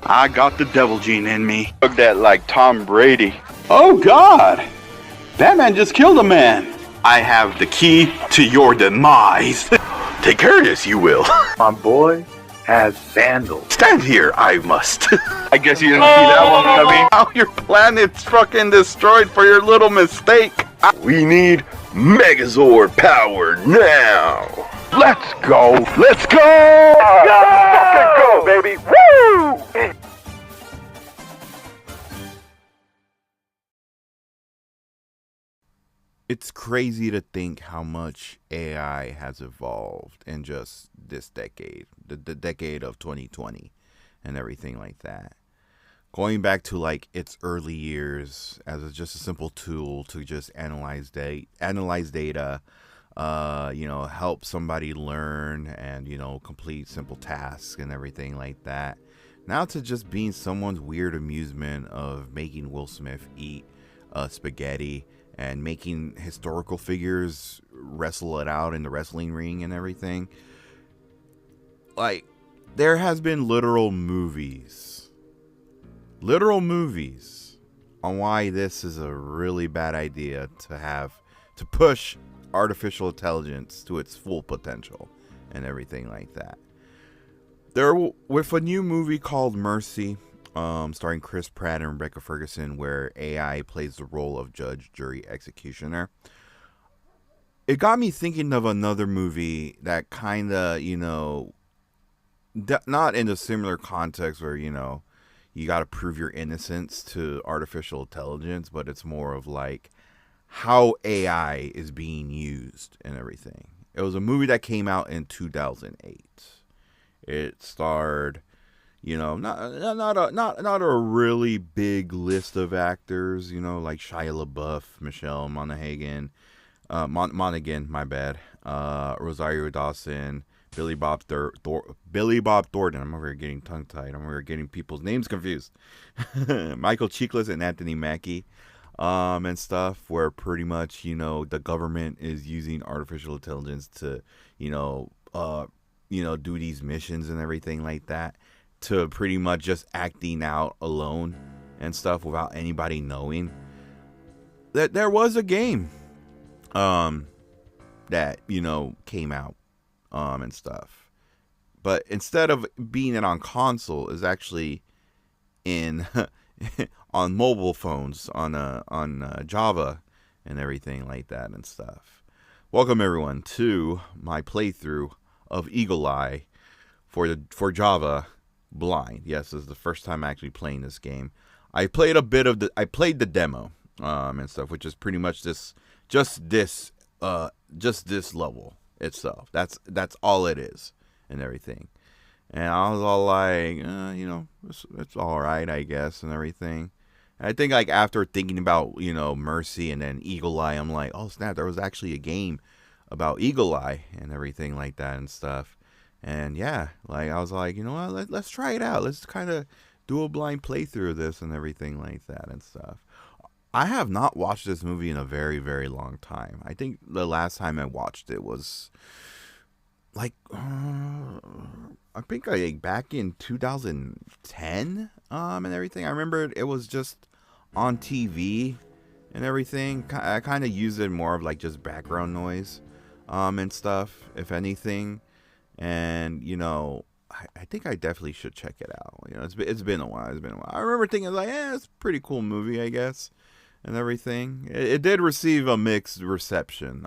I got the devil gene in me. Look that like Tom Brady. Oh God! Batman just killed a man. I have the key to your demise. Take care of this, you will. My boy has sandals. Stand here, I must. I guess you didn't see that one coming. How your planet's fucking destroyed for your little mistake. We need Megazord power now. Let's go. Let's go! Let's go, baby. Woo! It's crazy to think how much AI has evolved in just this decade, the decade of 2020 and everything like that. Going back to like its early years as just a simple tool to just analyze data, help somebody learn and, complete simple tasks and everything like that. Now to just being someone's weird amusement of making Will Smith eat spaghetti and making historical figures wrestle it out in the wrestling ring and everything. Like, there has been literal movies on why this is a really bad idea to push artificial intelligence to its full potential and everything like that. With a new movie called Mercy, starring Chris Pratt and Rebecca Ferguson, where AI plays the role of judge, jury, executioner. It got me thinking of another movie that kind of, not in a similar context where, you got to prove your innocence to artificial intelligence, but it's more of like how AI is being used and everything. It was a movie that came out in 2008. It starred, not a really big list of actors, like Shia LaBeouf, Michelle Monaghan, Rosario Dawson, Billy Bob Thornton. I'm over here getting tongue-tied. I'm over here getting people's names confused. Michael Chiklis and Anthony Mackie, and stuff, where pretty much, the government is using artificial intelligence to, do these missions and everything like that, to pretty much just acting out alone and stuff without anybody knowing. That there was a game that came out and stuff, but instead of being it on console, is actually in on mobile phones on Java and everything like that and stuff. Welcome everyone to my playthrough of Eagle Eye for Java Blind. Yes, this is the first time actually playing this game. I played the demo and stuff, which is pretty much just this level itself. That's all it is and everything. And I was all like, it's all right, I guess, and everything. And I think like after thinking about Mercy and then Eagle Eye, I'm like, oh snap, there was actually a game about Eagle Eye and everything like that and stuff. And yeah, like I was like, you know what, let's try it out. Let's kind of do a blind playthrough of this and everything like that and stuff. I have not watched this movie in a very, very long time. I think the last time I watched it was like, I think back in 2010 and everything. I remember it was just on TV and everything. I kind of used it more of like just background noise and stuff, if anything. And, I think I definitely should check it out. It's been a while. I remember thinking like, it's a pretty cool movie, I guess, and everything. It did receive a mixed reception.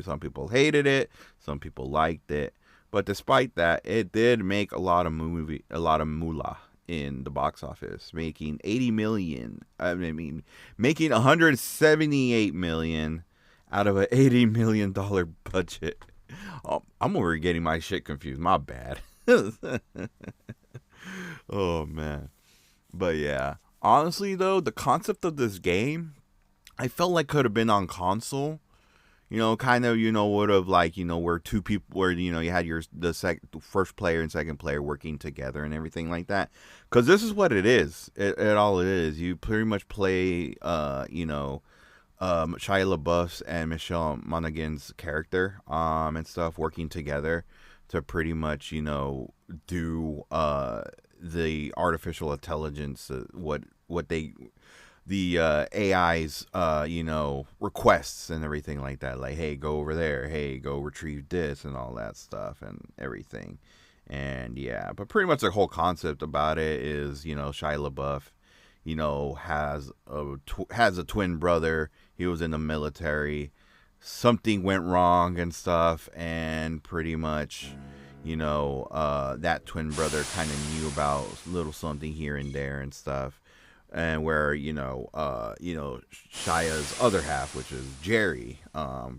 Some people hated it. Some people liked it. But despite that, it did make a lot of moolah in the box office, making making $178 million out of an $80 million budget. Oh, I'm over getting my shit confused. My bad. Oh man. But yeah, honestly though, the concept of this game, I felt like could have been on console. Kind of, would have like, where two people, where, you had the first player and second player working together and everything like that. Because this is what it is. It all it is. You pretty much play, Shia LaBeouf's and Michelle Monaghan's character, and stuff, working together to pretty much, do, the artificial intelligence, the AI's requests and everything like that, like, hey, go over there, hey, go retrieve this and all that stuff and everything. And yeah, but pretty much the whole concept about it is, Shia LaBeouf, has a twin brother. He was in the military. Something went wrong and stuff, and pretty much, that twin brother kind of knew about little something here and there and stuff. And where, Shia's other half, which is Jerry,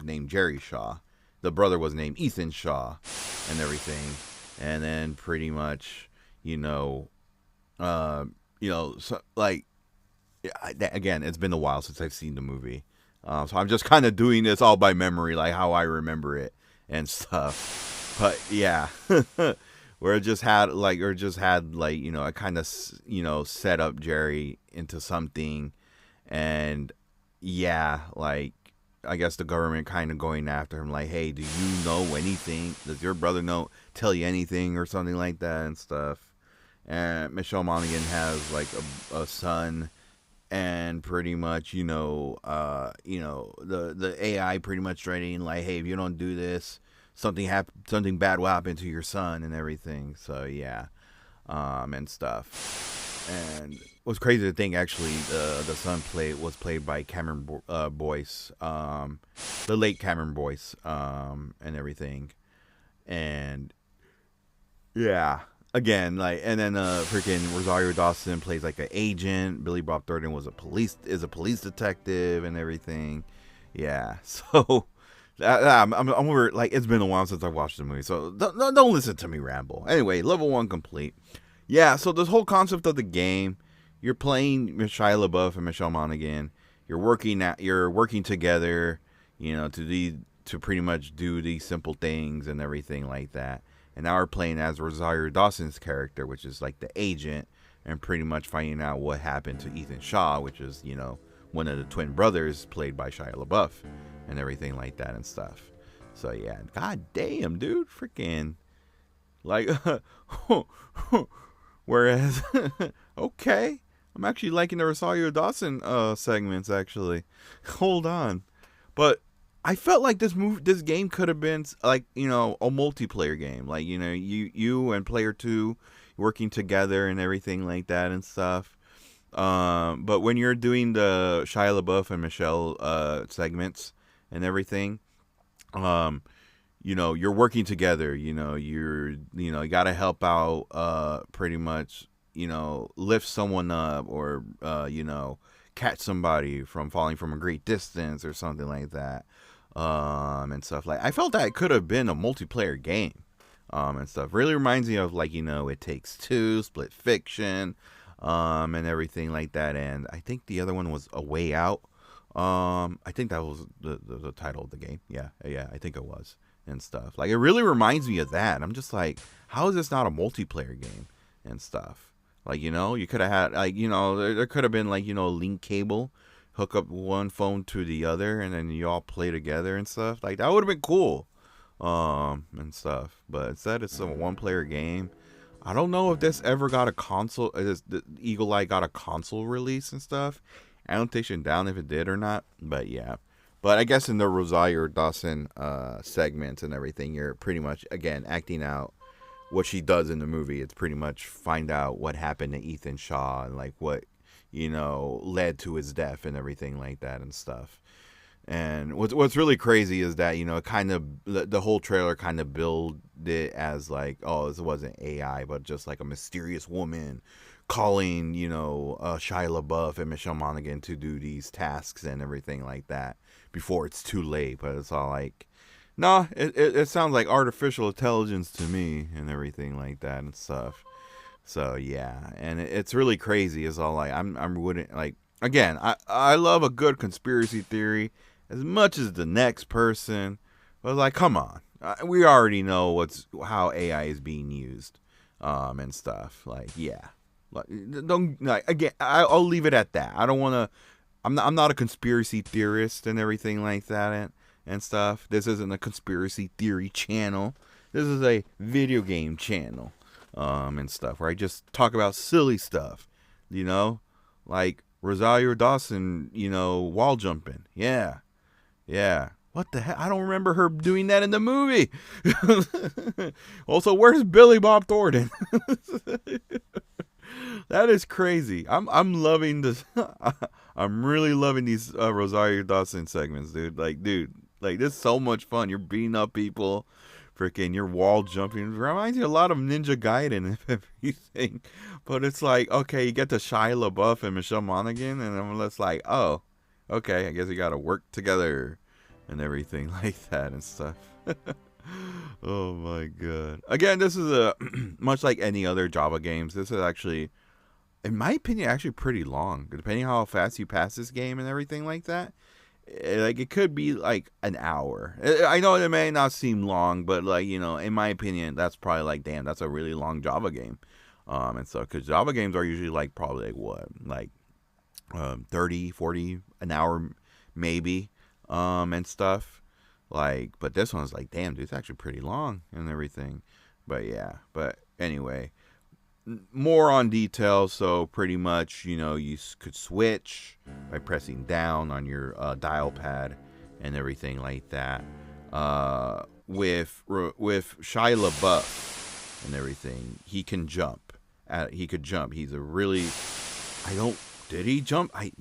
named Jerry Shaw. The brother was named Ethan Shaw and everything. And then pretty much, so, like, again, it's been a while since I've seen the movie. So I'm just kind of doing this all by memory, like how I remember it and stuff. But yeah, where it just had I kind of, set up Jerry into something. And yeah, like, I guess the government kind of going after him, like, hey, do you know anything? Does your brother tell you anything or something like that and stuff? And Michelle Monaghan has like a son, and pretty much, the AI pretty much threatening, like, hey, if you don't do this, something bad will happen to your son and everything. So yeah, and stuff. And what's crazy to think, actually, the son was played by Cameron Boyce, the late Cameron Boyce, and everything. And yeah, again, like, and then freaking Rosario Dawson plays like an agent. Billy Bob Thornton is a police detective and everything. Yeah, so I'm over, like, it's been a while since I watched the movie, so don't listen to me ramble. Anyway, level 1 complete. Yeah, so this whole concept of the game, you're playing Shia LaBeouf and Michelle Monaghan. You're working together, to pretty much do these simple things and everything like that. And now we're playing as Rosario Dawson's character, which is like the agent, and pretty much finding out what happened to Ethan Shaw, which is, one of the twin brothers played by Shia LaBeouf and everything like that and stuff. So yeah, god damn, dude, freaking, like, whereas, okay, I'm actually liking the Rosario Dawson segments, actually. Hold on. But I felt like this game could have been like, a multiplayer game. Like, you and player 2 working together and everything like that and stuff. But when you're doing the Shia LaBeouf and Michelle segments and everything, you're working together, you got to help out, pretty much, lift someone up, or, catch somebody from falling from a great distance or something like that. And stuff. Like, I felt that it could have been a multiplayer game, and stuff. Really reminds me of, like, It Takes Two, Split Fiction, and everything like that. And I think the other one was A Way Out. I think that was the title of the game. Yeah, I think it was. And stuff. Like, it really reminds me of that. I'm just like, how is this not a multiplayer game and stuff? Like, you could have had, like, there could have been, like, a link cable, hook up one phone to the other, and then you all play together and stuff. Like, that would have been cool, and stuff. But instead, it's a one-player game. I don't know if this ever got a console. The Eagle Eye got a console release and stuff. Annotation down if it did or not. But yeah. But I guess in the Rosario Dawson segments and everything, you're pretty much, again, acting out what she does in the movie. It's pretty much find out what happened to Ethan Shaw and, like, what, led to his death and everything like that and stuff. And what's really crazy is that, kind of, the whole trailer kind of build it as, like, oh, this wasn't AI, but just like a mysterious woman calling, Shia LaBeouf and Michelle Monaghan to do these tasks and everything like that before it's too late. But it's all like, no, it sounds like artificial intelligence to me and everything like that and stuff. So yeah, and it's really crazy. It's all like, I'm wouldn't, like, again, I love a good conspiracy theory as much as the next person, but like, come on, we already know how AI is being used, and stuff. Like, yeah, like, don't, like, again, I'll leave it at that. I don't want to. I'm not a conspiracy theorist and everything like that and stuff. This isn't a conspiracy theory channel. This is a video game channel. and stuff, where I just talk about silly stuff, you know, like Rosario Dawson, you know, wall jumping. Yeah. What the heck? I don't remember her doing that in the movie. Also, where's Billy Bob Thornton? That is crazy. I'm loving this. I'm really loving these Rosario Dawson segments, dude. Like this is so much fun. You're beating up people, freaking, you're wall jumping. It reminds you a lot of Ninja Gaiden and everything. But it's like, okay, you get to Shia LaBeouf and Michelle Monaghan, and I'm just like, oh, okay, I guess we gotta work together and everything like that and stuff. Oh my god. Again, this is a much like any other Java games. This is actually, in my opinion, actually pretty long. Depending on how fast you pass this game and everything like that. Like, it could be like an hour. I know it may not seem long, but like, you know, in my opinion, that's probably like, damn, that's a really long Java game. And so, because Java games are usually like probably like what, like 30, 40 an hour maybe, and stuff. Like, but this one's like, damn, dude, it's actually pretty long and everything. But yeah, but anyway, more on details. So pretty much, you know, you could switch by pressing down on your dial pad and everything like that. With Shia LaBeouf and everything, he can jump. He could jump. He's a really, did he jump? I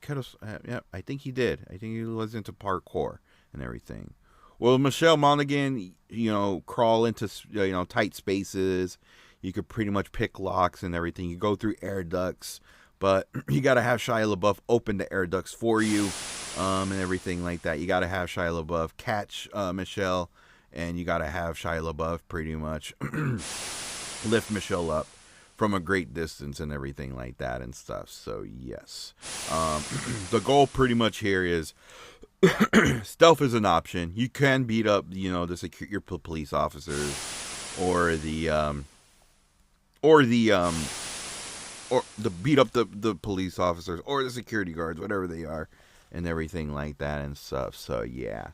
could have. Yeah, I think he did. I think he was into parkour and everything. Well, Michelle Monaghan, you know, crawl into, you know, tight spaces. You could pretty much pick locks and everything. You go through air ducts, but you got to have Shia LaBeouf open the air ducts for you, and everything like that. You got to have Shia LaBeouf catch Michelle, and you got to have Shia LaBeouf pretty much lift Michelle up from a great distance and everything like that and stuff. So yes, the goal pretty much here is stealth is an option. You can beat up, you know, your police officers, or beat up the police officers or the security guards, whatever they are, and everything like that and stuff. So yeah,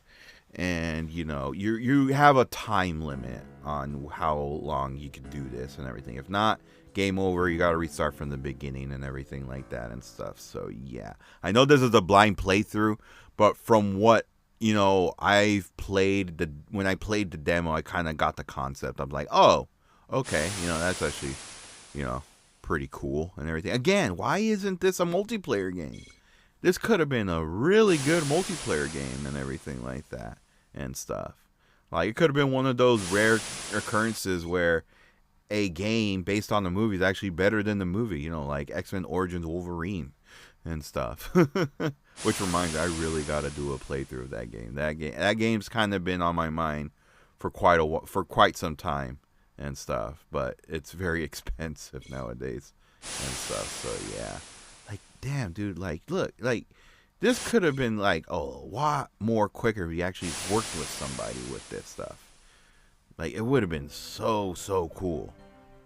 and you know, you have a time limit on how long you can do this and everything. If not, game over. You got to restart from the beginning and everything like that and stuff. So yeah, I know this is a blind playthrough, but from what, you know, when I played the demo, I kind of got the concept. I'm like, oh, okay, you know, that's actually, you know, pretty cool and everything. Again, why isn't this a multiplayer game? This could have been a really good multiplayer game and everything like that and stuff. Like, it could have been one of those rare occurrences where a game based on the movie is actually better than the movie, you know, like X-Men Origins Wolverine and stuff. Which reminds me, I really got to do a playthrough of that game. That game's kind of been on my mind for quite some time and stuff, but it's very expensive nowadays and stuff. So yeah, like, damn, dude, like, look, like, this could have been like a lot more quicker if you actually worked with somebody with this stuff. Like, it would have been so cool.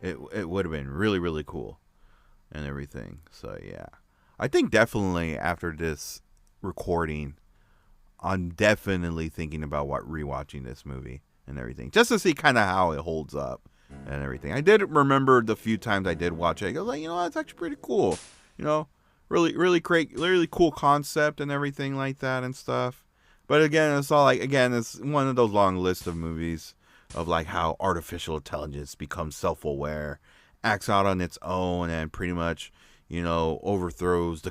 It would have been really, really cool and everything. So yeah, I think definitely after this recording, I'm definitely thinking about rewatching this movie and everything, just to see kind of how it holds up and everything. I did remember the few times I did watch it, I was like, you know, that's actually pretty cool. You know, really great, really cool concept and everything like that and stuff. But again, it's all like, again, it's one of those long lists of movies of like how artificial intelligence becomes self-aware, acts out on its own, and pretty much, you know, overthrows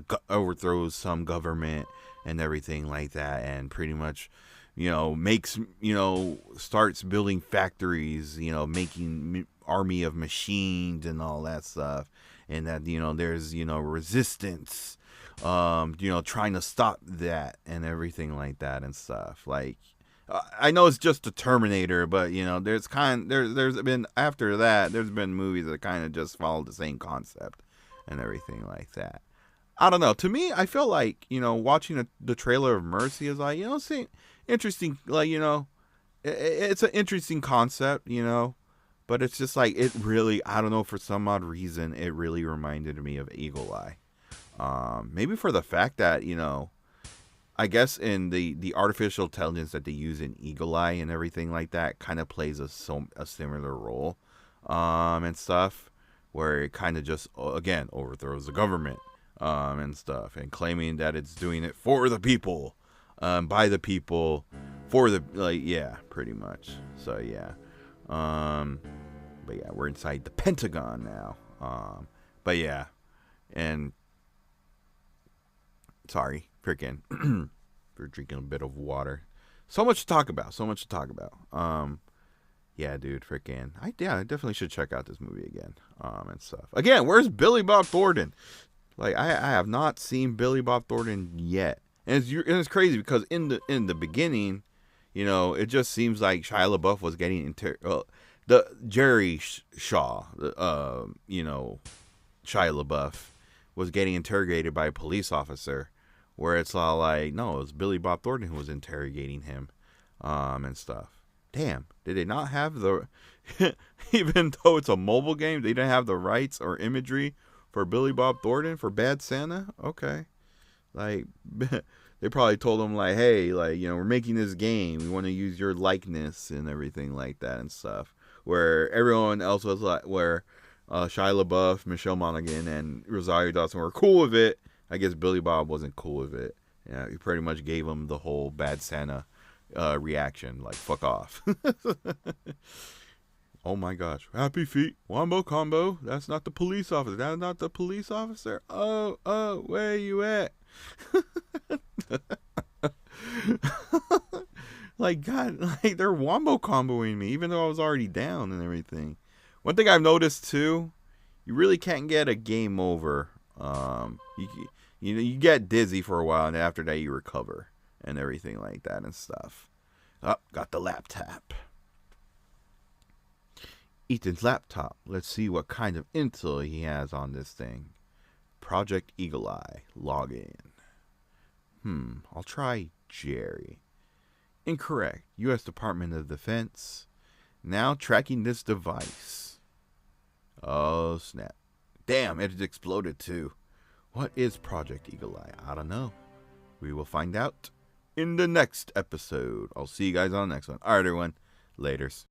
some government and everything like that, and pretty much, you know, starts building factories, you know, making army of machines and all that stuff, and that, you know, there's, you know, resistance, you know, trying to stop that and everything like that and stuff. Like, I know it's just a Terminator, but, you know, there's been, after that, there's been movies that kind of just follow the same concept and everything like that. I don't know. To me, I feel like, you know, watching the trailer of Mercy is like, you know, see, interesting, like, you know, it's an interesting concept, you know, but it's just like, it really, I don't know, for some odd reason, it really reminded me of Eagle Eye. Maybe for the fact that, you know, I guess in the artificial intelligence that they use in Eagle Eye and everything like that kind of plays a similar role. and stuff, where it kind of just again overthrows the government and stuff, and claiming that it's doing it for the people, by the people, for the yeah, pretty much. So yeah, but yeah, we're inside the Pentagon now. But yeah, and sorry, freaking for drinking a bit of water. So much to talk about. Yeah, dude, freaking. I definitely should check out this movie again. And stuff. Again, where's Billy Bob Thornton? Like, I have not seen Billy Bob Thornton yet, and it's crazy because in the beginning, you know, it just seems like Shia LaBeouf was getting the Jerry Shaw, you know, Shia LaBeouf was getting interrogated by a police officer, where it's all like, no, it was Billy Bob Thornton who was interrogating him, and stuff. Damn, did they not have the, even though it's a mobile game, they didn't have the rights or imagery for Billy Bob Thornton for Bad Santa? Okay. Like, they probably told him, like, hey, like, you know, we're making this game. We want to use your likeness and everything like that and stuff. Where everyone else was like, where Shia LaBeouf, Michelle Monaghan, and Rosario Dawson were cool with it. I guess Billy Bob wasn't cool with it. Yeah, he pretty much gave him the whole Bad Santa reaction, like, fuck off. Oh my gosh, Happy Feet, Wombo Combo, that's not the police officer, that's not the police officer, oh, where you at? Like, God, like, they're Wombo Comboing me, even though I was already down and everything. One thing I've noticed, too, you really can't get a game over. You get dizzy for a while, and after that you recover and everything like that and stuff. Oh, got the laptop. Ethan's laptop. Let's see what kind of intel he has on this thing. Project Eagle Eye. Login. I'll try Jerry. Incorrect. U.S. Department of Defense. Now tracking this device. Oh, snap. Damn, it exploded too. What is Project Eagle Eye? I don't know. We will find out in the next episode. I'll see you guys on the next one. Alright, everyone. Laters.